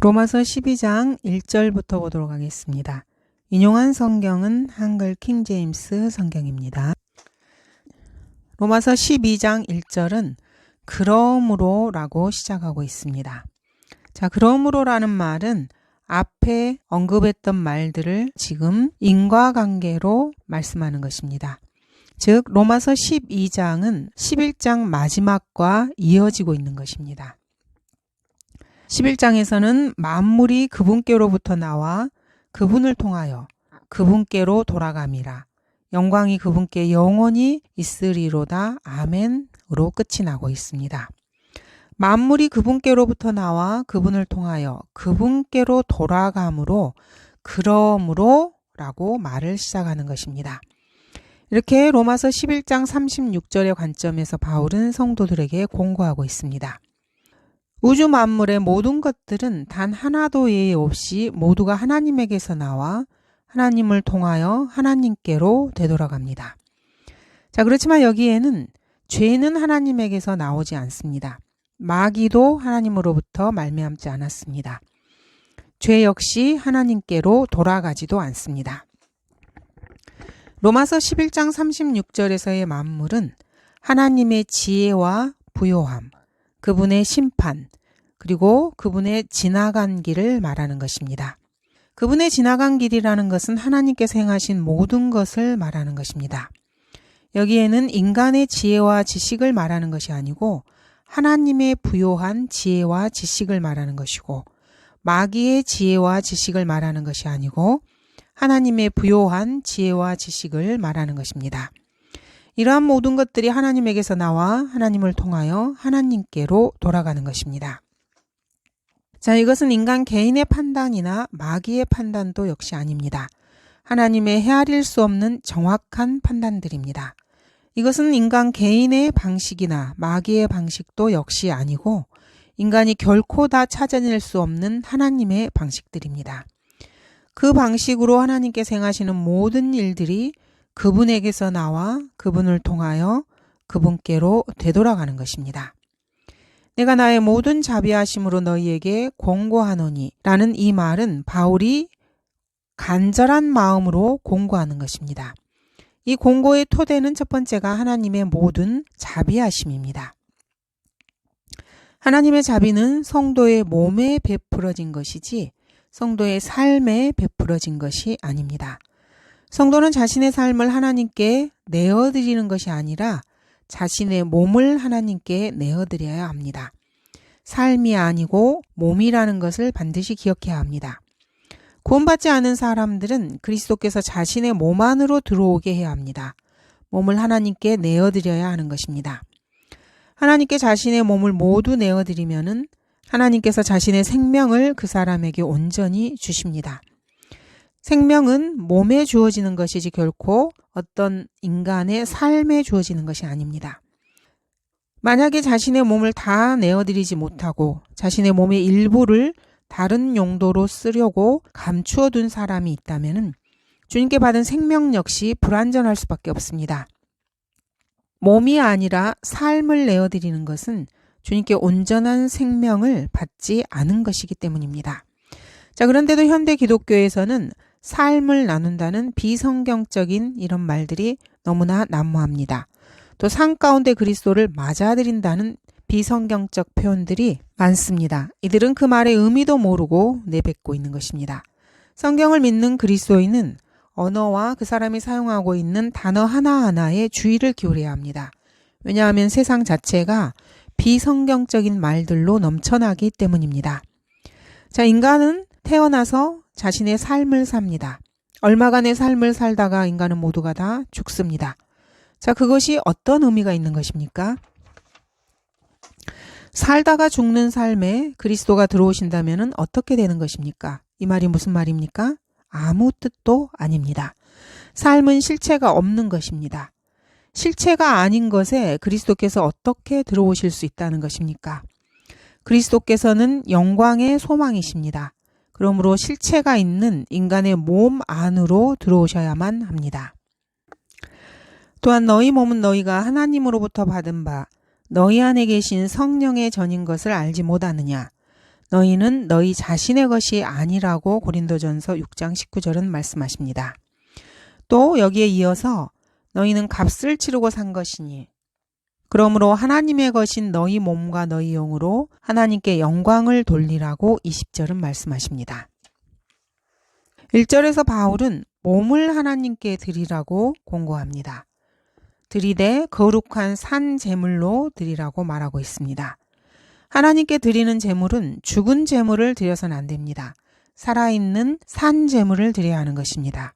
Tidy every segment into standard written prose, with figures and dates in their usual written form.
로마서 12장 1절부터 보도록 하겠습니다. 인용한 성경은 한글 킹제임스 성경입니다. 로마서 12장 1절은 그러므로 라고 시작하고 있습니다. 자, 그러므로라는 말은 앞에 언급했던 말들을 지금 인과관계로 말씀하는 것입니다. 즉 로마서 12장은 11장 마지막과 이어지고 있는 것입니다. 11장에서는 만물이 그분께로부터 나와 그분을 통하여 그분께로 돌아감이라. 영광이 그분께 영원히 있으리로다. 아멘으로 끝이 나고 있습니다. 만물이 그분께로부터 나와 그분을 통하여 그분께로 돌아감으로 그러므로 라고 말을 시작하는 것입니다. 이렇게 로마서 11장 36절의 관점에서 바울은 성도들에게 공고하고 있습니다. 우주 만물의 모든 것들은 단 하나도 예외 없이 모두가 하나님에게서 나와 하나님을 통하여 하나님께로 되돌아갑니다. 자, 그렇지만 여기에는 죄는 하나님에게서 나오지 않습니다. 마귀도 하나님으로부터 말미암지 않았습니다. 죄 역시 하나님께로 돌아가지도 않습니다. 로마서 11장 36절에서의 만물은 하나님의 지혜와 부요함, 그분의 심판, 그리고 그분의 지나간 길을 말하는 것입니다. 그분의 지나간 길이라는 것은 하나님께서 행하신 모든 것을 말하는 것입니다. 여기에는 인간의 지혜와 지식을 말하는 것이 아니고 하나님의 부요한 지혜와 지식을 말하는 것이고, 마귀의 지혜와 지식을 말하는 것이 아니고 하나님의 부요한 지혜와 지식을 말하는 것입니다. 이러한 모든 것들이 하나님에게서 나와 하나님을 통하여 하나님께로 돌아가는 것입니다. 자, 이것은 인간 개인의 판단이나 마귀의 판단도 역시 아닙니다. 하나님의 헤아릴 수 없는 정확한 판단들입니다. 이것은 인간 개인의 방식이나 마귀의 방식도 역시 아니고 인간이 결코 다 찾아낼 수 없는 하나님의 방식들입니다. 그 방식으로 하나님께서 행하시는 모든 일들이 그분에게서 나와 그분을 통하여 그분께로 되돌아가는 것입니다. 내가 나의 모든 자비하심으로 너희에게 권고하노니 라는 이 말은 바울이 간절한 마음으로 권고하는 것입니다. 이 권고의 토대는 첫 번째가 하나님의 모든 자비하심입니다. 하나님의 자비는 성도의 몸에 베풀어진 것이지 성도의 삶에 베풀어진 것이 아닙니다. 성도는 자신의 삶을 하나님께 내어드리는 것이 아니라 자신의 몸을 하나님께 내어드려야 합니다. 삶이 아니고 몸이라는 것을 반드시 기억해야 합니다. 구원받지 않은 사람들은 그리스도께서 자신의 몸 안으로 들어오게 해야 합니다. 몸을 하나님께 내어드려야 하는 것입니다. 하나님께 자신의 몸을 모두 내어드리면은 하나님께서 자신의 생명을 그 사람에게 온전히 주십니다. 생명은 몸에 주어지는 것이지 결코 어떤 인간의 삶에 주어지는 것이 아닙니다. 만약에 자신의 몸을 다 내어드리지 못하고 자신의 몸의 일부를 다른 용도로 쓰려고 감추어 둔 사람이 있다면 주님께 받은 생명 역시 불완전할 수밖에 없습니다. 몸이 아니라 삶을 내어드리는 것은 주님께 온전한 생명을 받지 않은 것이기 때문입니다. 자, 그런데도 현대 기독교에서는 삶을 나눈다는 비성경적인 이런 말들이 너무나 난무합니다. 또 산 가운데 그리스도를 맞아들인다는 비성경적 표현들이 많습니다. 이들은 그 말의 의미도 모르고 내뱉고 있는 것입니다. 성경을 믿는 그리스도인은 언어와 그 사람이 사용하고 있는 단어 하나하나에 주의를 기울여야 합니다. 왜냐하면 세상 자체가 비성경적인 말들로 넘쳐나기 때문입니다. 자, 인간은 태어나서 자신의 삶을 삽니다. 얼마간의 삶을 살다가 인간은 모두가 다 죽습니다. 자, 그것이 어떤 의미가 있는 것입니까? 살다가 죽는 삶에 그리스도가 들어오신다면 어떻게 되는 것입니까? 이 말이 무슨 말입니까? 아무 뜻도 아닙니다. 삶은 실체가 없는 것입니다. 실체가 아닌 것에 그리스도께서 어떻게 들어오실 수 있다는 것입니까? 그리스도께서는 영광의 소망이십니다. 그러므로 실체가 있는 인간의 몸 안으로 들어오셔야만 합니다. 또한 너희 몸은 너희가 하나님으로부터 받은 바 너희 안에 계신 성령의 전인 것을 알지 못하느냐. 너희는 너희 자신의 것이 아니라고 고린도전서 6장 19절은 말씀하십니다. 또 여기에 이어서 너희는 값을 치르고 산 것이니 그러므로 하나님의 것인 너희 몸과 너희 영으로 하나님께 영광을 돌리라고 20절은 말씀하십니다. 1절에서 바울은 몸을 하나님께 드리라고 공고합니다. 드리되 거룩한 산 제물로 드리라고 말하고 있습니다. 하나님께 드리는 제물은 죽은 제물을 드려서는 안 됩니다. 살아있는 산 제물을 드려야 하는 것입니다.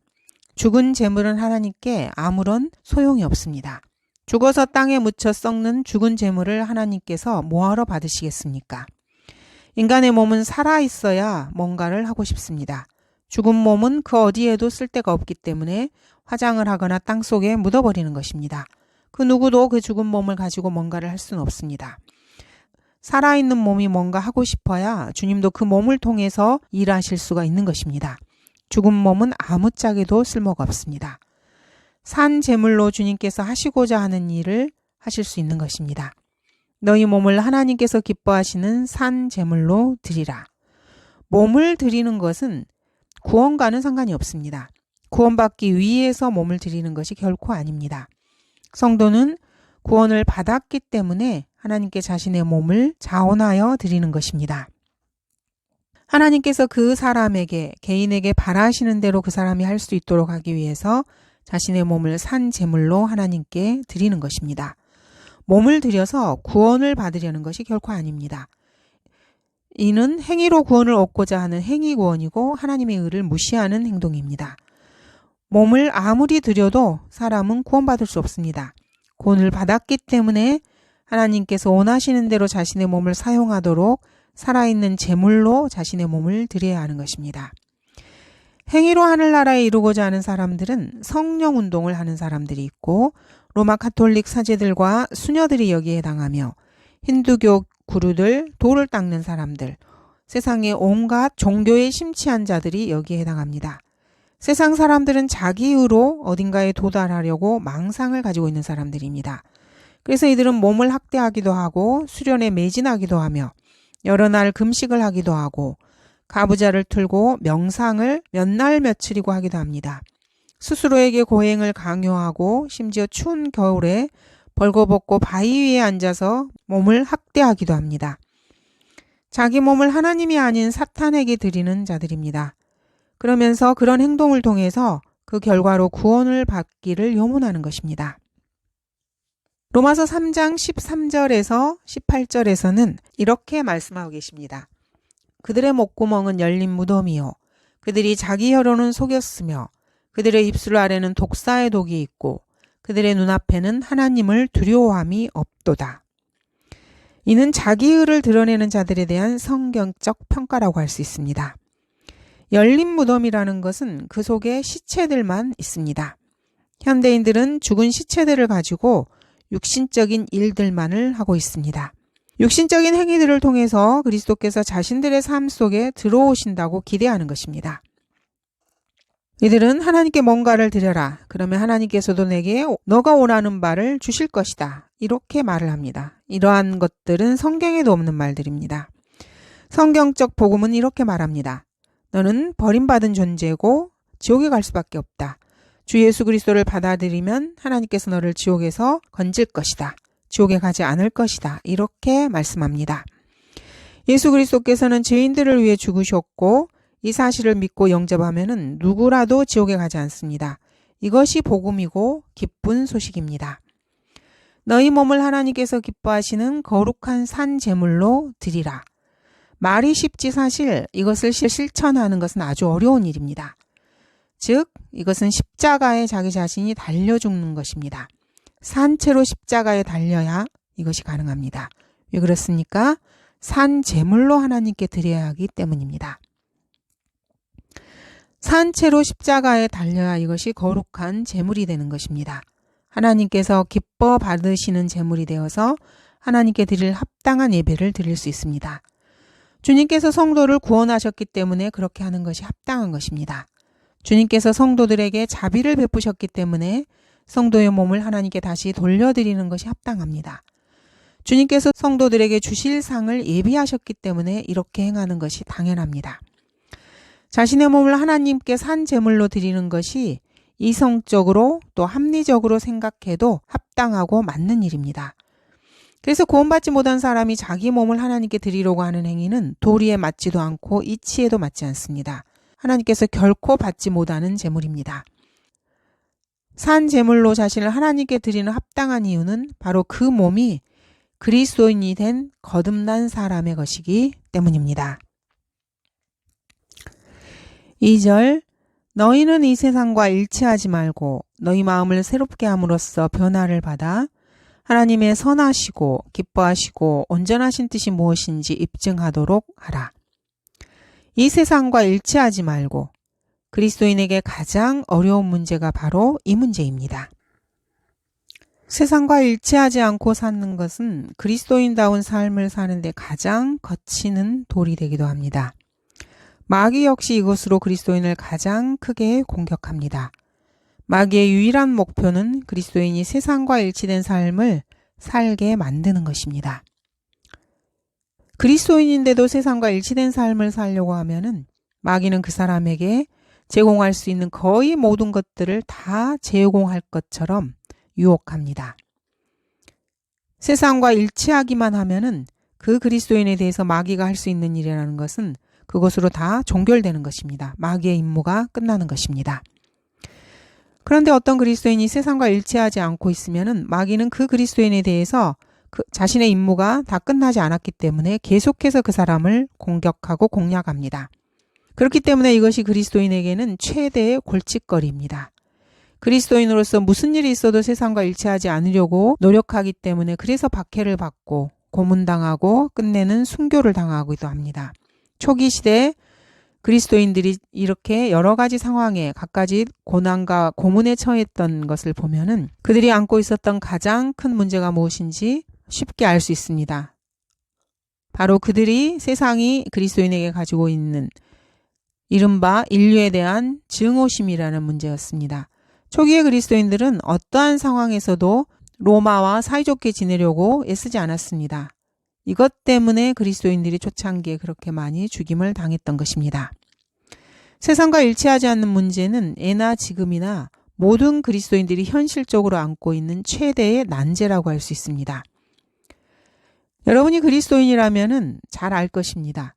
죽은 제물은 하나님께 아무런 소용이 없습니다. 죽어서 땅에 묻혀 썩는 죽은 제물을 하나님께서 뭐하러 받으시겠습니까? 인간의 몸은 살아있어야 뭔가를 하고 싶습니다. 죽은 몸은 그 어디에도 쓸데가 없기 때문에 화장을 하거나 땅속에 묻어버리는 것입니다. 그 누구도 그 죽은 몸을 가지고 뭔가를 할 수는 없습니다. 살아있는 몸이 뭔가 하고 싶어야 주님도 그 몸을 통해서 일하실 수가 있는 것입니다. 죽은 몸은 아무짝에도 쓸모가 없습니다. 산 제물로 주님께서 하시고자 하는 일을 하실 수 있는 것입니다. 너희 몸을 하나님께서 기뻐하시는 산 제물로 드리라. 몸을 드리는 것은 구원과는 상관이 없습니다. 구원받기 위해서 몸을 드리는 것이 결코 아닙니다. 성도는 구원을 받았기 때문에 하나님께 자신의 몸을 자원하여 드리는 것입니다. 하나님께서 그 사람에게, 개인에게 바라시는 대로 그 사람이 할 수 있도록 하기 위해서 자신의 몸을 산 제물로 하나님께 드리는 것입니다. 몸을 들여서 구원을 받으려는 것이 결코 아닙니다. 이는 행위로 구원을 얻고자 하는 행위 구원이고 하나님의 의를 무시하는 행동입니다. 몸을 아무리 드려도 사람은 구원받을 수 없습니다. 구원을 받았기 때문에 하나님께서 원하시는 대로 자신의 몸을 사용하도록 살아있는 제물로 자신의 몸을 드려야 하는 것입니다. 행위로 하늘나라에 이루고자 하는 사람들은 성령 운동을 하는 사람들이 있고 로마 가톨릭 사제들과 수녀들이 여기에 해당하며 힌두교 구루들, 돌을 닦는 사람들, 세상의 온갖 종교에 심취한 자들이 여기에 해당합니다. 세상 사람들은 자기의로 어딘가에 도달하려고 망상을 가지고 있는 사람들입니다. 그래서 이들은 몸을 학대하기도 하고 수련에 매진하기도 하며 여러 날 금식을 하기도 하고 가부좌를 틀고 명상을 몇 날 며칠이고 하기도 합니다. 스스로에게 고행을 강요하고 심지어 추운 겨울에 벌거벗고 바위 위에 앉아서 몸을 학대하기도 합니다. 자기 몸을 하나님이 아닌 사탄에게 드리는 자들입니다. 그러면서 그런 행동을 통해서 그 결과로 구원을 받기를 염원하는 것입니다. 로마서 3장 13절에서 18절에서는 이렇게 말씀하고 계십니다. 그들의 목구멍은 열린 무덤이요. 그들이 자기 혀로는 속였으며 그들의 입술 아래는 독사의 독이 있고 그들의 눈앞에는 하나님을 두려워함이 없도다. 이는 자기의를 드러내는 자들에 대한 성경적 평가라고 할 수 있습니다. 열린 무덤이라는 것은 그 속에 시체들만 있습니다. 현대인들은 죽은 시체들을 가지고 육신적인 일들만을 하고 있습니다. 육신적인 행위들을 통해서 그리스도께서 자신들의 삶 속에 들어오신다고 기대하는 것입니다. 이들은 하나님께 뭔가를 드려라. 그러면 하나님께서도 내게 너가 원하는 바를 주실 것이다. 이렇게 말을 합니다. 이러한 것들은 성경에도 없는 말들입니다. 성경적 복음은 이렇게 말합니다. 너는 버림받은 존재고 지옥에 갈 수밖에 없다. 주 예수 그리스도를 받아들이면 하나님께서 너를 지옥에서 건질 것이다. 지옥에 가지 않을 것이다. 이렇게 말씀합니다. 예수 그리스도께서는 죄인들을 위해 죽으셨고 이 사실을 믿고 영접하면은 누구라도 지옥에 가지 않습니다. 이것이 복음이고 기쁜 소식입니다. 너희 몸을 하나님께서 기뻐하시는 거룩한 산 제물로 드리라. 말이 쉽지 사실 이것을 실천하는 것은 아주 어려운 일입니다. 즉 이것은 십자가에 자기 자신이 달려 죽는 것입니다. 산채로 십자가에 달려야 이것이 가능합니다. 왜 그렇습니까? 산 제물로 하나님께 드려야 하기 때문입니다. 산채로 십자가에 달려야 이것이 거룩한 제물이 되는 것입니다. 하나님께서 기뻐 받으시는 제물이 되어서 하나님께 드릴 합당한 예배를 드릴 수 있습니다. 주님께서 성도를 구원하셨기 때문에 그렇게 하는 것이 합당한 것입니다. 주님께서 성도들에게 자비를 베푸셨기 때문에 성도의 몸을 하나님께 다시 돌려드리는 것이 합당합니다. 주님께서 성도들에게 주실 상을 예비하셨기 때문에 이렇게 행하는 것이 당연합니다. 자신의 몸을 하나님께 산 제물로 드리는 것이 이성적으로 또 합리적으로 생각해도 합당하고 맞는 일입니다. 그래서 구원받지 못한 사람이 자기 몸을 하나님께 드리려고 하는 행위는 도리에 맞지도 않고 이치에도 맞지 않습니다. 하나님께서 결코 받지 못하는 제물입니다. 산 제물로 자신을 하나님께 드리는 합당한 이유는 바로 그 몸이 그리스도인이 된 거듭난 사람의 것이기 때문입니다. 2절, 너희는 이 세상과 일치하지 말고 너희 마음을 새롭게 함으로써 변화를 받아 하나님의 선하시고 기뻐하시고 온전하신 뜻이 무엇인지 입증하도록 하라. 이 세상과 일치하지 말고, 그리스도인에게 가장 어려운 문제가 바로 이 문제입니다. 세상과 일치하지 않고 사는 것은 그리스도인다운 삶을 사는데 가장 거치는 돌이 되기도 합니다. 마귀 역시 이것으로 그리스도인을 가장 크게 공격합니다. 마귀의 유일한 목표는 그리스도인이 세상과 일치된 삶을 살게 만드는 것입니다. 그리스도인인데도 세상과 일치된 삶을 살려고 하면은 마귀는 그 사람에게 제공할 수 있는 거의 모든 것들을 다 제공할 것처럼 유혹합니다. 세상과 일치하기만 하면은 그 그리스도인에 대해서 마귀가 할 수 있는 일이라는 것은 그것으로 다 종결되는 것입니다. 마귀의 임무가 끝나는 것입니다. 그런데 어떤 그리스도인이 세상과 일치하지 않고 있으면은 마귀는 그 그리스도인에 대해서 자신의 임무가 다 끝나지 않았기 때문에 계속해서 그 사람을 공격하고 공략합니다. 그렇기 때문에 이것이 그리스도인에게는 최대의 골칫거리입니다. 그리스도인으로서 무슨 일이 있어도 세상과 일치하지 않으려고 노력하기 때문에 그래서 박해를 받고 고문당하고 끝내는 순교를 당하기도 합니다. 초기 시대에 그리스도인들이 이렇게 여러 가지 상황에 갖가지 고난과 고문에 처했던 것을 보면은 그들이 안고 있었던 가장 큰 문제가 무엇인지 쉽게 알 수 있습니다. 바로 그들이 세상이 그리스도인에게 가지고 있는 이른바 인류에 대한 증오심이라는 문제였습니다. 초기의 그리스도인들은 어떠한 상황에서도 로마와 사이좋게 지내려고 애쓰지 않았습니다. 이것 때문에 그리스도인들이 초창기에 그렇게 많이 죽임을 당했던 것입니다. 세상과 일치하지 않는 문제는 예나 지금이나 모든 그리스도인들이 현실적으로 안고 있는 최대의 난제라고 할 수 있습니다. 여러분이 그리스도인이라면은 잘 알 것입니다.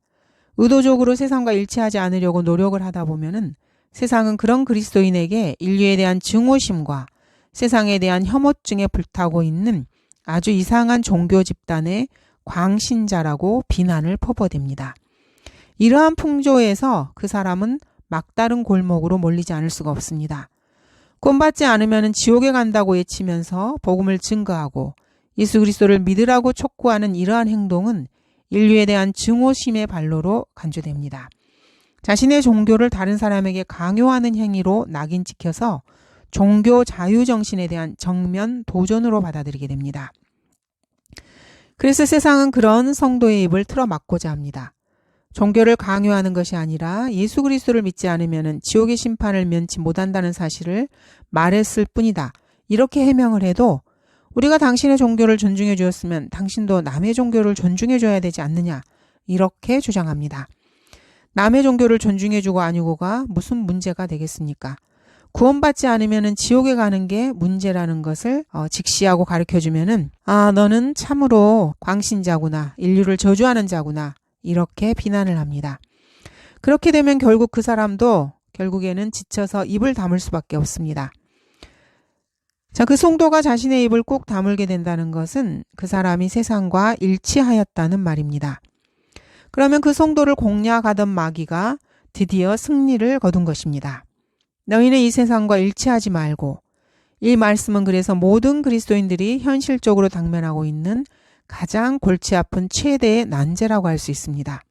의도적으로 세상과 일치하지 않으려고 노력을 하다 보면은 세상은 그런 그리스도인에게 인류에 대한 증오심과 세상에 대한 혐오증에 불타고 있는 아주 이상한 종교 집단의 광신자라고 비난을 퍼부어댑니다. 이러한 풍조에서 그 사람은 막다른 골목으로 몰리지 않을 수가 없습니다. 구원받지 않으면 지옥에 간다고 외치면서 복음을 증거하고 예수 그리스도를 믿으라고 촉구하는 이러한 행동은 인류에 대한 증오심의 발로로 간주됩니다. 자신의 종교를 다른 사람에게 강요하는 행위로 낙인 찍혀서 종교 자유정신에 대한 정면 도전으로 받아들이게 됩니다. 그래서 세상은 그런 성도의 입을 틀어막고자 합니다. 종교를 강요하는 것이 아니라 예수 그리스도를 믿지 않으면 지옥의 심판을 면치 못한다는 사실을 말했을 뿐이다. 이렇게 해명을 해도 우리가 당신의 종교를 존중해 주었으면 당신도 남의 종교를 존중해 줘야 되지 않느냐, 이렇게 주장합니다. 남의 종교를 존중해 주고 아니고가 무슨 문제가 되겠습니까? 구원받지 않으면 지옥에 가는 게 문제라는 것을 직시하고 가르쳐주면은 너는 참으로 광신자구나, 인류를 저주하는 자구나, 이렇게 비난을 합니다. 그렇게 되면 결국 그 사람도 결국에는 지쳐서 입을 다물 수밖에 없습니다. 자, 그 성도가 자신의 입을 꼭 다물게 된다는 것은 그 사람이 세상과 일치하였다는 말입니다. 그러면 그 성도를 공략하던 마귀가 드디어 승리를 거둔 것입니다. 너희는 이 세상과 일치하지 말고, 이 말씀은 그래서 모든 그리스도인들이 현실적으로 당면하고 있는 가장 골치 아픈 최대의 난제라고 할 수 있습니다.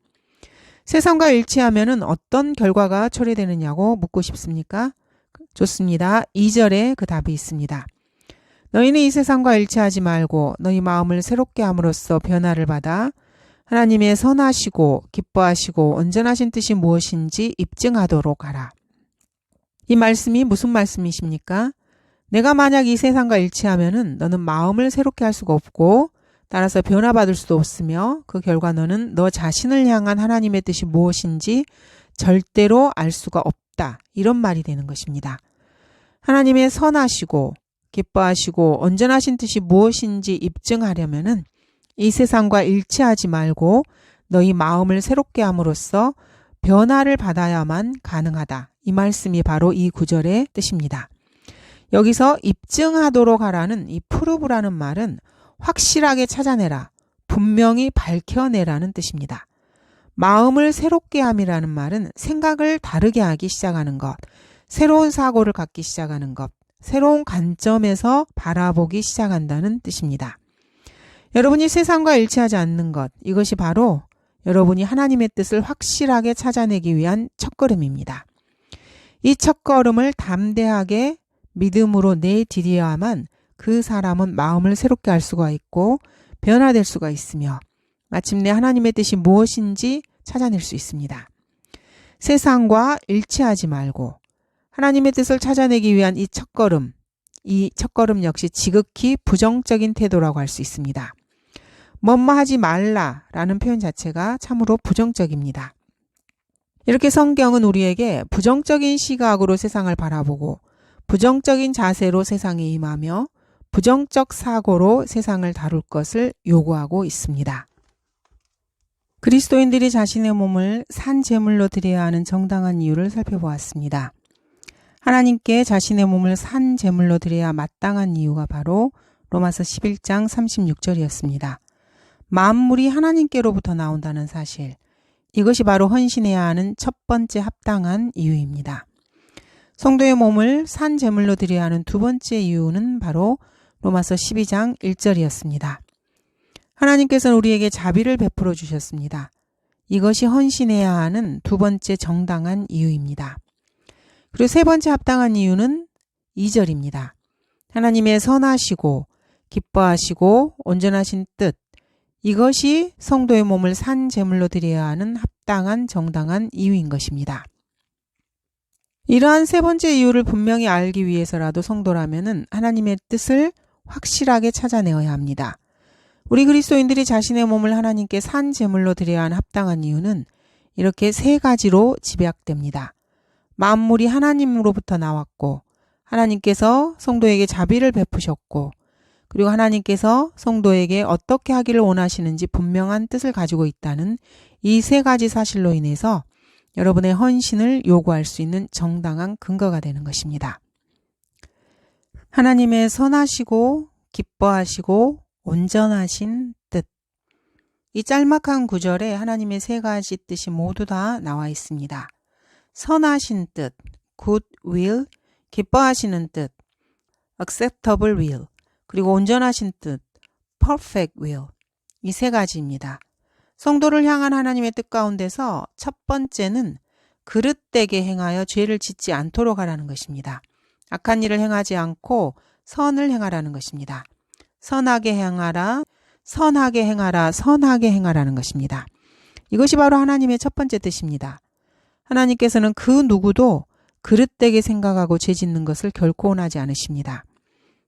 세상과 일치하면은 어떤 결과가 초래되느냐고 묻고 싶습니까? 좋습니다. 2절에 그 답이 있습니다. 너희는 이 세상과 일치하지 말고 너희 마음을 새롭게 함으로써 변화를 받아 하나님의 선하시고 기뻐하시고 온전하신 뜻이 무엇인지 입증하도록 하라. 이 말씀이 무슨 말씀이십니까? 내가 만약 이 세상과 일치하면은 너는 마음을 새롭게 할 수가 없고 따라서 변화받을 수도 없으며 그 결과 너는 너 자신을 향한 하나님의 뜻이 무엇인지 절대로 알 수가 없다. 이런 말이 되는 것입니다. 하나님의 선하시고 기뻐하시고 온전하신 뜻이 무엇인지 입증하려면은 이 세상과 일치하지 말고 너희 마음을 새롭게 함으로써 변화를 받아야만 가능하다. 이 말씀이 바로 이 구절의 뜻입니다. 여기서 입증하도록 하라는 이 프루브라는 말은 확실하게 찾아내라, 분명히 밝혀내라는 뜻입니다. 마음을 새롭게 함이라는 말은 생각을 다르게 하기 시작하는 것, 새로운 사고를 갖기 시작하는 것, 새로운 관점에서 바라보기 시작한다는 뜻입니다. 여러분이 세상과 일치하지 않는 것, 이것이 바로 여러분이 하나님의 뜻을 확실하게 찾아내기 위한 첫걸음입니다. 이 첫걸음을 담대하게 믿음으로 내디뎌야만 그 사람은 마음을 새롭게 할 수가 있고 변화될 수가 있으며 마침내 하나님의 뜻이 무엇인지 찾아낼 수 있습니다. 세상과 일치하지 말고 하나님의 뜻을 찾아내기 위한 이 첫걸음 역시 지극히 부정적인 태도라고 할 수 있습니다. 뭐뭐 하지 말라라는 표현 자체가 참으로 부정적입니다. 이렇게 성경은 우리에게 부정적인 시각으로 세상을 바라보고 부정적인 자세로 세상에 임하며 부정적 사고로 세상을 다룰 것을 요구하고 있습니다. 그리스도인들이 자신의 몸을 산 제물로 드려야 하는 정당한 이유를 살펴보았습니다. 하나님께 자신의 몸을 산 제물로 드려야 마땅한 이유가 바로 로마서 11장 36절이었습니다. 만물이 하나님께로부터 나온다는 사실, 이것이 바로 헌신해야 하는 첫 번째 합당한 이유입니다. 성도의 몸을 산 제물로 드려야 하는 두 번째 이유는 바로 로마서 12장 1절이었습니다. 하나님께서는 우리에게 자비를 베풀어 주셨습니다. 이것이 헌신해야 하는 두 번째 정당한 이유입니다. 그리고 세 번째 합당한 이유는 2절입니다. 하나님의 선하시고 기뻐하시고 온전하신 뜻, 이것이 성도의 몸을 산 제물로 드려야 하는 합당한 정당한 이유인 것입니다. 이러한 세 번째 이유를 분명히 알기 위해서라도 성도라면은 하나님의 뜻을 확실하게 찾아내어야 합니다. 우리 그리스도인들이 자신의 몸을 하나님께 산 제물로 드려야 하는 합당한 이유는 이렇게 세 가지로 집약됩니다. 만물이 하나님으로부터 나왔고 하나님께서 성도에게 자비를 베푸셨고 그리고 하나님께서 성도에게 어떻게 하기를 원하시는지 분명한 뜻을 가지고 있다는 이 세 가지 사실로 인해서 여러분의 헌신을 요구할 수 있는 정당한 근거가 되는 것입니다. 하나님의 선하시고 기뻐하시고 온전하신 뜻. 이 짤막한 구절에 하나님의 세 가지 뜻이 모두 다 나와 있습니다. 선하신 뜻, good will, 기뻐하시는 뜻, acceptable will, 그리고 온전하신 뜻, perfect will. 이 세 가지입니다. 성도를 향한 하나님의 뜻 가운데서 첫 번째는 그릇되게 행하여 죄를 짓지 않도록 하라는 것입니다. 악한 일을 행하지 않고 선을 행하라는 것입니다. 선하게 행하라, 선하게 행하라, 선하게 행하라는 것입니다. 이것이 바로 하나님의 첫 번째 뜻입니다. 하나님께서는 그 누구도 그릇되게 생각하고 죄 짓는 것을 결코 원하지 않으십니다.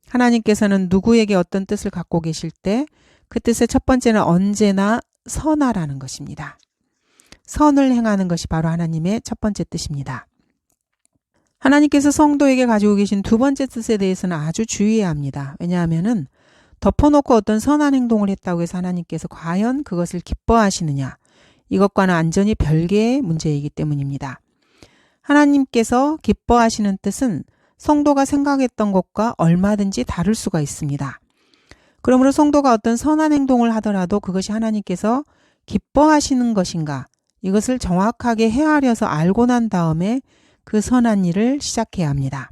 하나님께서는 누구에게 어떤 뜻을 갖고 계실 때 그 뜻의 첫 번째는 언제나 선하라는 것입니다. 선을 행하는 것이 바로 하나님의 첫 번째 뜻입니다. 하나님께서 성도에게 가지고 계신 두 번째 뜻에 대해서는 아주 주의해야 합니다. 왜냐하면은 덮어놓고 어떤 선한 행동을 했다고 해서 하나님께서 과연 그것을 기뻐하시느냐, 이것과는 완전히 별개의 문제이기 때문입니다. 하나님께서 기뻐하시는 뜻은 성도가 생각했던 것과 얼마든지 다를 수가 있습니다. 그러므로 성도가 어떤 선한 행동을 하더라도 그것이 하나님께서 기뻐하시는 것인가, 이것을 정확하게 헤아려서 알고 난 다음에 그 선한 일을 시작해야 합니다.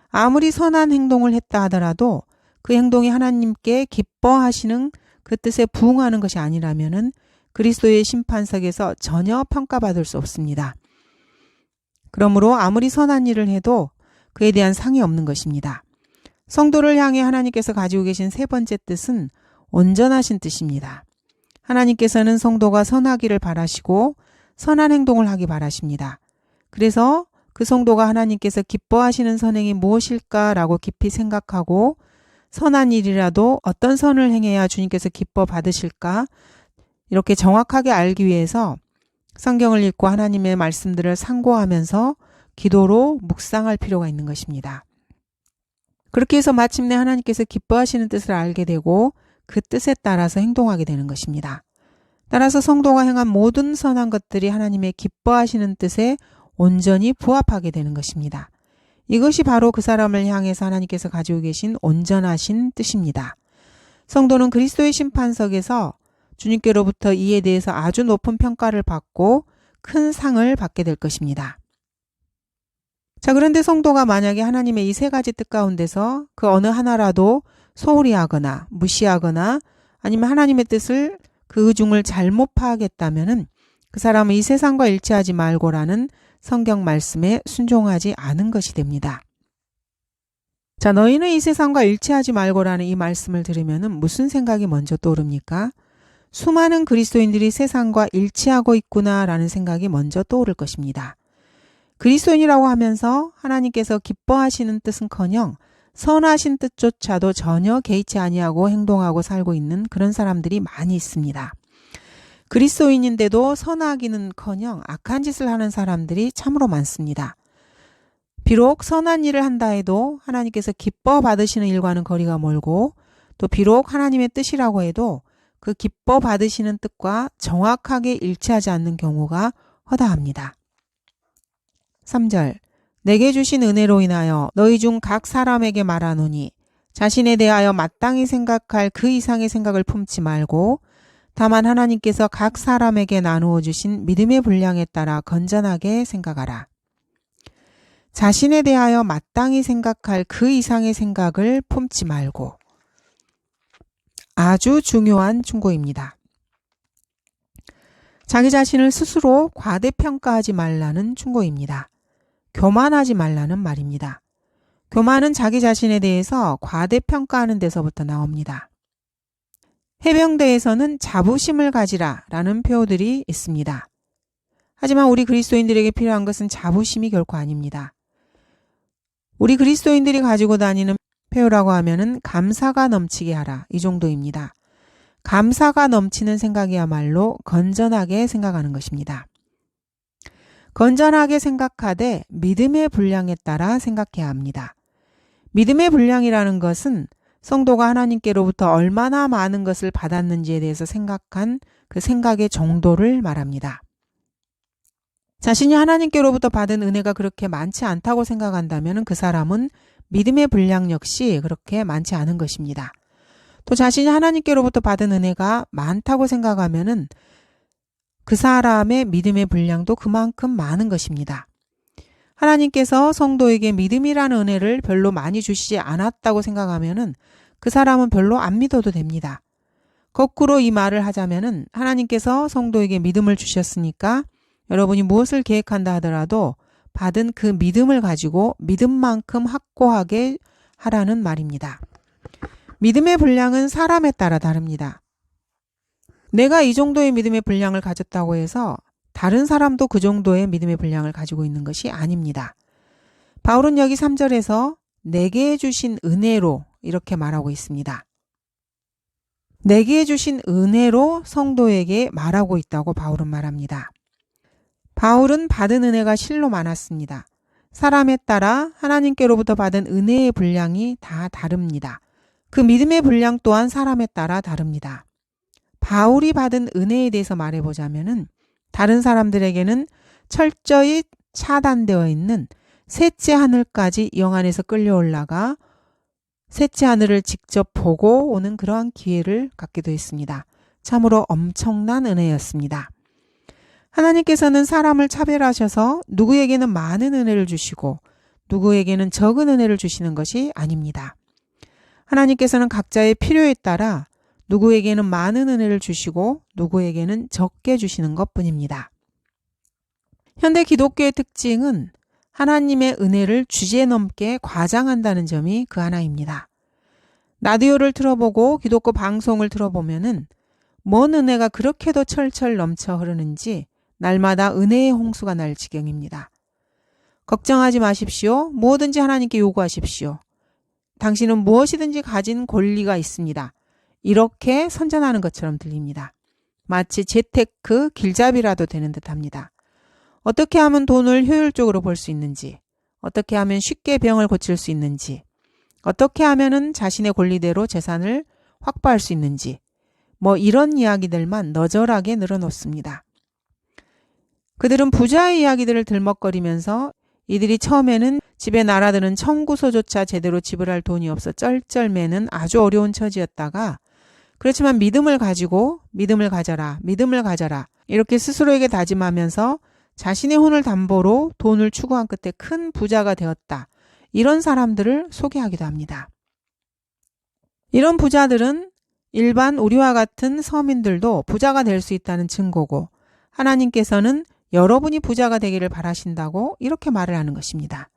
아무리 선한 행동을 했다 하더라도 그 행동이 하나님께 기뻐하시는 그 뜻에 부응하는 것이 아니라면은 그리스도의 심판석에서 전혀 평가받을 수 없습니다. 그러므로 아무리 선한 일을 해도 그에 대한 상이 없는 것입니다. 성도를 향해 하나님께서 가지고 계신 세 번째 뜻은 온전하신 뜻입니다. 하나님께서는 성도가 선하기를 바라시고 선한 행동을 하기 바라십니다. 그래서 그 성도가 하나님께서 기뻐하시는 선행이 무엇일까라고 깊이 생각하고 선한 일이라도 어떤 선을 행해야 주님께서 기뻐 받으실까? 이렇게 정확하게 알기 위해서 성경을 읽고 하나님의 말씀들을 상고하면서 기도로 묵상할 필요가 있는 것입니다. 그렇게 해서 마침내 하나님께서 기뻐하시는 뜻을 알게 되고 그 뜻에 따라서 행동하게 되는 것입니다. 따라서 성도가 행한 모든 선한 것들이 하나님의 기뻐하시는 뜻에 온전히 부합하게 되는 것입니다. 이것이 바로 그 사람을 향해서 하나님께서 가지고 계신 온전하신 뜻입니다. 성도는 그리스도의 심판석에서 주님께로부터 이에 대해서 아주 높은 평가를 받고 큰 상을 받게 될 것입니다. 자, 그런데 성도가 만약에 하나님의 이 세 가지 뜻 가운데서 그 어느 하나라도 소홀히 하거나 무시하거나 아니면 하나님의 뜻을 그 중을 잘못 파악했다면은 그 사람은 이 세상과 일치하지 말고라는 성경 말씀에 순종하지 않은 것이 됩니다. 자, 너희는 이 세상과 일치하지 말고라는 이 말씀을 들으면은 무슨 생각이 먼저 떠오릅니까? 수많은 그리스도인들이 세상과 일치하고 있구나라는 생각이 먼저 떠오를 것입니다. 그리스도인이라고 하면서 하나님께서 기뻐하시는 뜻은커녕 선하신 뜻조차도 전혀 개의치 아니하고 행동하고 살고 있는 그런 사람들이 많이 있습니다. 그리스도인인데도 선하기는커녕 악한 짓을 하는 사람들이 참으로 많습니다. 비록 선한 일을 한다 해도 하나님께서 기뻐 받으시는 일과는 거리가 멀고 또 비록 하나님의 뜻이라고 해도 그 기뻐 받으시는 뜻과 정확하게 일치하지 않는 경우가 허다합니다. 3절 내게 주신 은혜로 인하여 너희 중 각 사람에게 말하노니 자신에 대하여 마땅히 생각할 그 이상의 생각을 품지 말고 다만 하나님께서 각 사람에게 나누어 주신 믿음의 분량에 따라 건전하게 생각하라. 자신에 대하여 마땅히 생각할 그 이상의 생각을 품지 말고 아주 중요한 충고입니다. 자기 자신을 스스로 과대평가하지 말라는 충고입니다. 교만하지 말라는 말입니다. 교만은 자기 자신에 대해서 과대평가하는 데서부터 나옵니다. 해병대에서는 자부심을 가지라 라는 표어들이 있습니다. 하지만 우리 그리스도인들에게 필요한 것은 자부심이 결코 아닙니다. 우리 그리스도인들이 가지고 다니는 표어라고 하면은 감사가 넘치게 하라 이 정도입니다. 감사가 넘치는 생각이야말로 건전하게 생각하는 것입니다. 건전하게 생각하되 믿음의 분량에 따라 생각해야 합니다. 믿음의 분량이라는 것은 성도가 하나님께로부터 얼마나 많은 것을 받았는지에 대해서 생각한 그 생각의 정도를 말합니다. 자신이 하나님께로부터 받은 은혜가 그렇게 많지 않다고 생각한다면 그 사람은 믿음의 분량 역시 그렇게 많지 않은 것입니다. 또 자신이 하나님께로부터 받은 은혜가 많다고 생각하면 그 사람의 믿음의 분량도 그만큼 많은 것입니다. 하나님께서 성도에게 믿음이라는 은혜를 별로 많이 주시지 않았다고 생각하면 그 사람은 별로 안 믿어도 됩니다. 거꾸로 이 말을 하자면 하나님께서 성도에게 믿음을 주셨으니까 여러분이 무엇을 계획한다 하더라도 받은 그 믿음을 가지고 믿음만큼 확고하게 하라는 말입니다. 믿음의 분량은 사람에 따라 다릅니다. 내가 이 정도의 믿음의 분량을 가졌다고 해서 다른 사람도 그 정도의 믿음의 분량을 가지고 있는 것이 아닙니다. 바울은 여기 3절에서 내게 주신 은혜로 이렇게 말하고 있습니다. 내게 주신 은혜로 성도에게 말하고 있다고 바울은 말합니다. 바울은 받은 은혜가 실로 많았습니다. 사람에 따라 하나님께로부터 받은 은혜의 분량이 다 다릅니다. 그 믿음의 분량 또한 사람에 따라 다릅니다. 바울이 받은 은혜에 대해서 말해보자면은 다른 사람들에게는 철저히 차단되어 있는 셋째 하늘까지 영안에서 끌려 올라가 셋째 하늘을 직접 보고 오는 그러한 기회를 갖기도 했습니다. 참으로 엄청난 은혜였습니다. 하나님께서는 사람을 차별하셔서 누구에게는 많은 은혜를 주시고 누구에게는 적은 은혜를 주시는 것이 아닙니다. 하나님께서는 각자의 필요에 따라 누구에게는 많은 은혜를 주시고 누구에게는 적게 주시는 것뿐입니다. 현대 기독교의 특징은 하나님의 은혜를 주제넘게 과장한다는 점이 그 하나입니다. 라디오를 틀어보고 기독교 방송을 들어보면은 뭔 은혜가 그렇게도 철철 넘쳐 흐르는지 날마다 은혜의 홍수가 날 지경입니다. 걱정하지 마십시오. 뭐든지 하나님께 요구하십시오. 당신은 무엇이든지 가진 권리가 있습니다. 이렇게 선전하는 것처럼 들립니다. 마치 재테크 길잡이라도 되는 듯합니다. 어떻게 하면 돈을 효율적으로 벌 수 있는지, 어떻게 하면 쉽게 병을 고칠 수 있는지, 어떻게 하면은 자신의 권리대로 재산을 확보할 수 있는지, 이런 이야기들만 너절하게 늘어놓습니다. 그들은 부자의 이야기들을 들먹거리면서 이들이 처음에는 집에 날아드는 청구서조차 제대로 지불할 돈이 없어 쩔쩔매는 아주 어려운 처지였다가 그렇지만 믿음을 가지고 믿음을 가져라, 믿음을 가져라 이렇게 스스로에게 다짐하면서 자신의 혼을 담보로 돈을 추구한 끝에 큰 부자가 되었다. 이런 사람들을 소개하기도 합니다. 이런 부자들은 일반 우리와 같은 서민들도 부자가 될 수 있다는 증거고 하나님께서는 여러분이 부자가 되기를 바라신다고 이렇게 말을 하는 것입니다.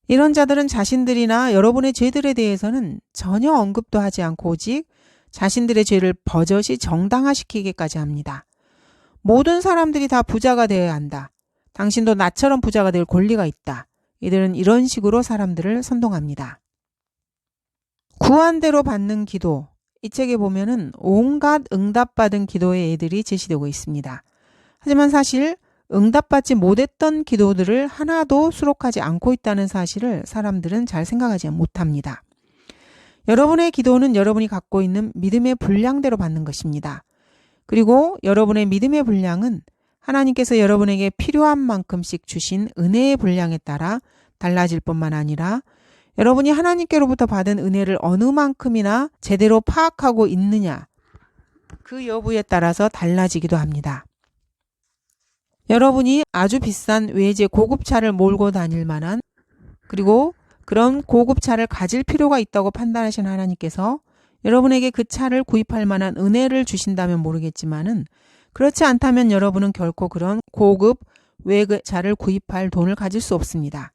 이런 자들은 자신들이나 여러분의 죄들에 대해서는 전혀 언급도 하지 않고 오직 자신들의 죄를 버젓이 정당화시키기까지 합니다. 모든 사람들이 다 부자가 되어야 한다. 당신도 나처럼 부자가 될 권리가 있다. 이들은 이런 식으로 사람들을 선동합니다. 구한 대로 받는 기도. 이 책에 보면은 온갖 응답받은 기도의 예들이 제시되고 있습니다. 하지만 사실 응답받지 못했던 기도들을 하나도 수록하지 않고 있다는 사실을 사람들은 잘 생각하지 못합니다. 여러분의 기도는 여러분이 갖고 있는 믿음의 분량대로 받는 것입니다. 그리고 여러분의 믿음의 분량은 하나님께서 여러분에게 필요한 만큼씩 주신 은혜의 분량에 따라 달라질 뿐만 아니라 여러분이 하나님께로부터 받은 은혜를 어느 만큼이나 제대로 파악하고 있느냐 그 여부에 따라서 달라지기도 합니다. 여러분이 아주 비싼 외제 고급차를 몰고 다닐 만한 그리고 그런 고급차를 가질 필요가 있다고 판단하신 하나님께서 여러분에게 그 차를 구입할 만한 은혜를 주신다면 모르겠지만은 그렇지 않다면 여러분은 결코 그런 고급 외제차를 구입할 돈을 가질 수 없습니다.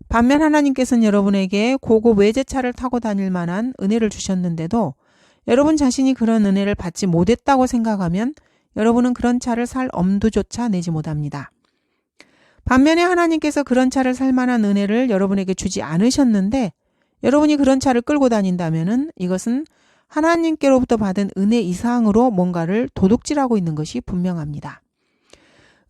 반면 하나님께서는 여러분에게 고급 외제차를 타고 다닐 만한 은혜를 주셨는데도 여러분 자신이 그런 은혜를 받지 못했다고 생각하면 여러분은 그런 차를 살 엄두조차 내지 못합니다. 반면에 하나님께서 그런 차를 살 만한 은혜를 여러분에게 주지 않으셨는데 여러분이 그런 차를 끌고 다닌다면은 이것은 하나님께로부터 받은 은혜 이상으로 뭔가를 도둑질하고 있는 것이 분명합니다.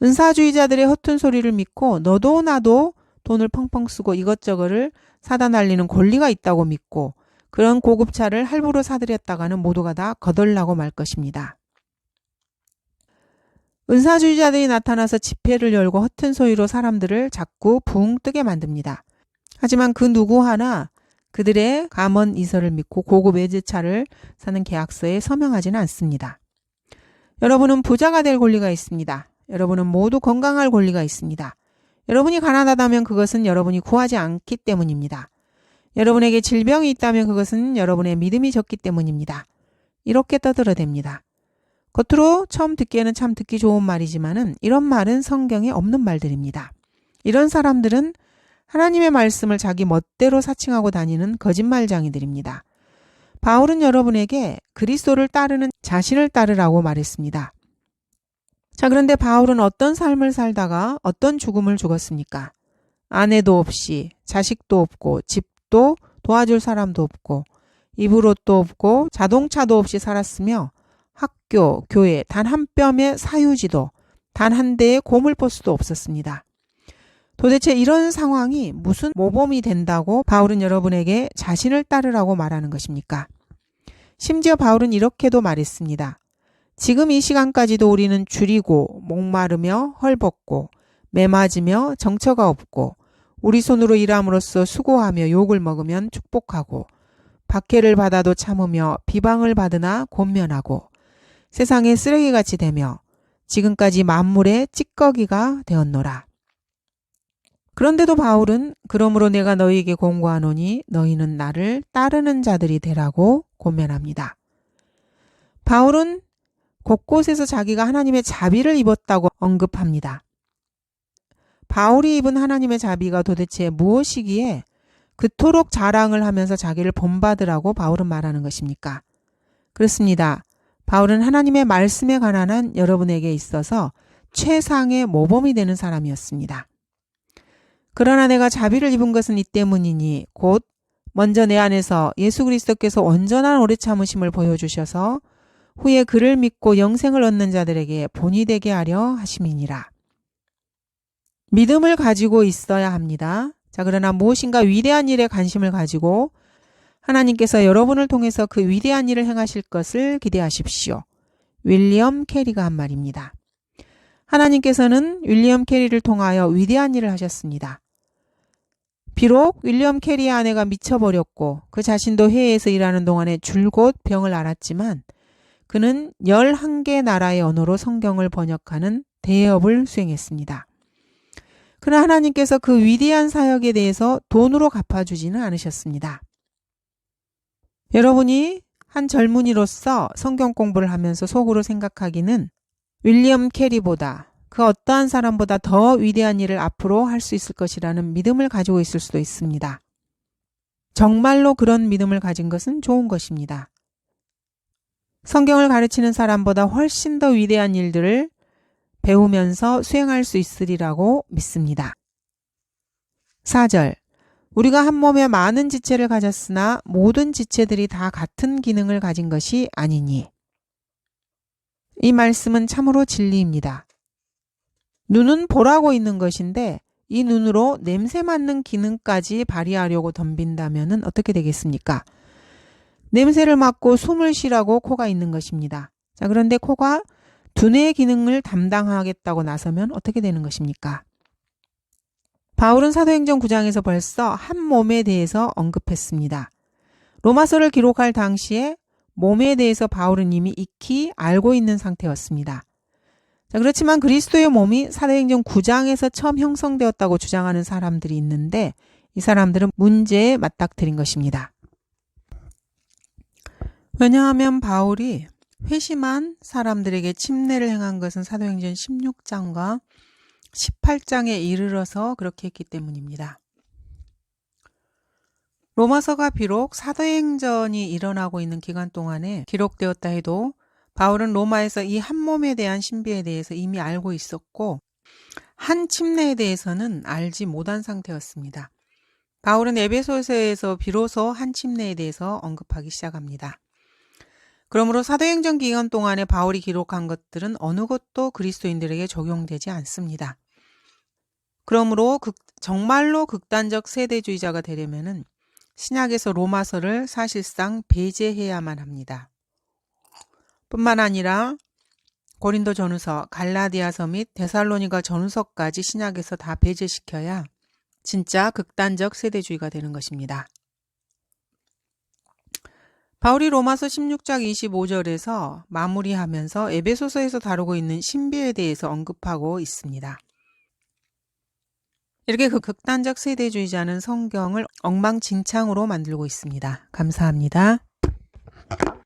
은사주의자들의 허튼 소리를 믿고 너도 나도 돈을 펑펑 쓰고 이것저것을 사다 날리는 권리가 있다고 믿고 그런 고급차를 할부로 사들였다가는 모두가 다 거덜나고 말 것입니다. 은사주의자들이 나타나서 집회를 열고 허튼 소리로 사람들을 자꾸 붕 뜨게 만듭니다. 하지만 그 누구 하나 그들의 감언 이설을 믿고 고급 외제차를 사는 계약서에 서명하지는 않습니다. 여러분은 부자가 될 권리가 있습니다. 여러분은 모두 건강할 권리가 있습니다. 여러분이 가난하다면 그것은 여러분이 구하지 않기 때문입니다. 여러분에게 질병이 있다면 그것은 여러분의 믿음이 적기 때문입니다. 이렇게 떠들어댑니다. 겉으로 처음 듣기에는 참 듣기 좋은 말이지만은 이런 말은 성경에 없는 말들입니다. 이런 사람들은 하나님의 말씀을 자기 멋대로 사칭하고 다니는 거짓말쟁이들입니다. 바울은 여러분에게 그리스도를 따르는 자신을 따르라고 말했습니다. 자, 그런데 바울은 어떤 삶을 살다가 어떤 죽음을 죽었습니까? 아내도 없이 자식도 없고 집도 도와줄 사람도 없고 입을 옷도 없고 자동차도 없이 살았으며 학교, 교회 단 한 뼘의 사유지도 단 한 대의 고물버스도 없었습니다. 도대체 이런 상황이 무슨 모범이 된다고 바울은 여러분에게 자신을 따르라고 말하는 것입니까? 심지어 바울은 이렇게도 말했습니다. 지금 이 시간까지도 우리는 줄이고 목마르며 헐벗고 매맞으며 정처가 없고 우리 손으로 일함으로써 수고하며 욕을 먹으면 축복하고 박해를 받아도 참으며 비방을 받으나 권면하고 세상에 쓰레기같이 되며 지금까지 만물의 찌꺼기가 되었노라. 그런데도 바울은 그러므로 내가 너희에게 공고하노니 너희는 나를 따르는 자들이 되라고 권면합니다. 바울은 곳곳에서 자기가 하나님의 자비를 입었다고 언급합니다. 바울이 입은 하나님의 자비가 도대체 무엇이기에 그토록 자랑을 하면서 자기를 본받으라고 바울은 말하는 것입니까? 그렇습니다. 바울은 하나님의 말씀에 관한 한 여러분에게 있어서 최상의 모범이 되는 사람이었습니다. 그러나 내가 자비를 입은 것은 이 때문이니 곧 먼저 내 안에서 예수 그리스도께서 온전한 오래 참으심을 보여주셔서 후에 그를 믿고 영생을 얻는 자들에게 본이 되게 하려 하심이니라. 믿음을 가지고 있어야 합니다. 자, 그러나 무엇인가 위대한 일에 관심을 가지고 하나님께서 여러분을 통해서 그 위대한 일을 행하실 것을 기대하십시오. 윌리엄 캐리가 한 말입니다. 하나님께서는 윌리엄 캐리를 통하여 위대한 일을 하셨습니다. 비록 윌리엄 캐리의 아내가 미쳐버렸고 그 자신도 해외에서 일하는 동안에 줄곧 병을 앓았지만 그는 11개 나라의 언어로 성경을 번역하는 대업을 수행했습니다. 그러나 하나님께서 그 위대한 사역에 대해서 돈으로 갚아주지는 않으셨습니다. 여러분이 한 젊은이로서 성경 공부를 하면서 속으로 생각하기는 윌리엄 캐리보다 그 어떠한 사람보다 더 위대한 일을 앞으로 할 수 있을 것이라는 믿음을 가지고 있을 수도 있습니다. 정말로 그런 믿음을 가진 것은 좋은 것입니다. 성경을 가르치는 사람보다 훨씬 더 위대한 일들을 배우면서 수행할 수 있으리라고 믿습니다. 4절. 우리가 한 몸에 많은 지체를 가졌으나 모든 지체들이 다 같은 기능을 가진 것이 아니니. 이 말씀은 참으로 진리입니다. 눈은 보라고 있는 것인데 이 눈으로 냄새 맡는 기능까지 발휘하려고 덤빈다면 어떻게 되겠습니까? 냄새를 맡고 숨을 쉬라고 코가 있는 것입니다. 자, 그런데 코가 두뇌의 기능을 담당하겠다고 나서면 어떻게 되는 것입니까? 바울은 사도행전 9장에서 벌써 한 몸에 대해서 언급했습니다. 로마서를 기록할 당시에 몸에 대해서 바울은 이미 익히 알고 있는 상태였습니다. 자, 그렇지만 그리스도의 몸이 사도행전 9장에서 처음 형성되었다고 주장하는 사람들이 있는데 이 사람들은 문제에 맞닥뜨린 것입니다. 왜냐하면 바울이 회심한 사람들에게 침례를 행한 것은 사도행전 16장과 18장에 이르러서 그렇게 했기 때문입니다. 로마서가 비록 사도행전이 일어나고 있는 기간 동안에 기록되었다 해도 바울은 로마에서 이 한 몸에 대한 신비에 대해서 이미 알고 있었고 한 침례에 대해서는 알지 못한 상태였습니다. 바울은 에베소서에서 비로소 한 침례에 대해서 언급하기 시작합니다. 그러므로 사도행전 기간 동안에 바울이 기록한 것들은 어느 것도 그리스도인들에게 적용되지 않습니다. 그러므로 정말로 극단적 세대주의자가 되려면은 신약에서 로마서를 사실상 배제해야만 합니다. 뿐만 아니라 고린도 전후서, 갈라디아서 및 데살로니가 전후서까지 신약에서 다 배제시켜야 진짜 극단적 세대주의가 되는 것입니다. 바울이 로마서 16장 25절에서 마무리하면서 에베소서에서 다루고 있는 신비에 대해서 언급하고 있습니다. 이렇게 그 극단적 세대주의자는 성경을 엉망진창으로 만들고 있습니다. 감사합니다.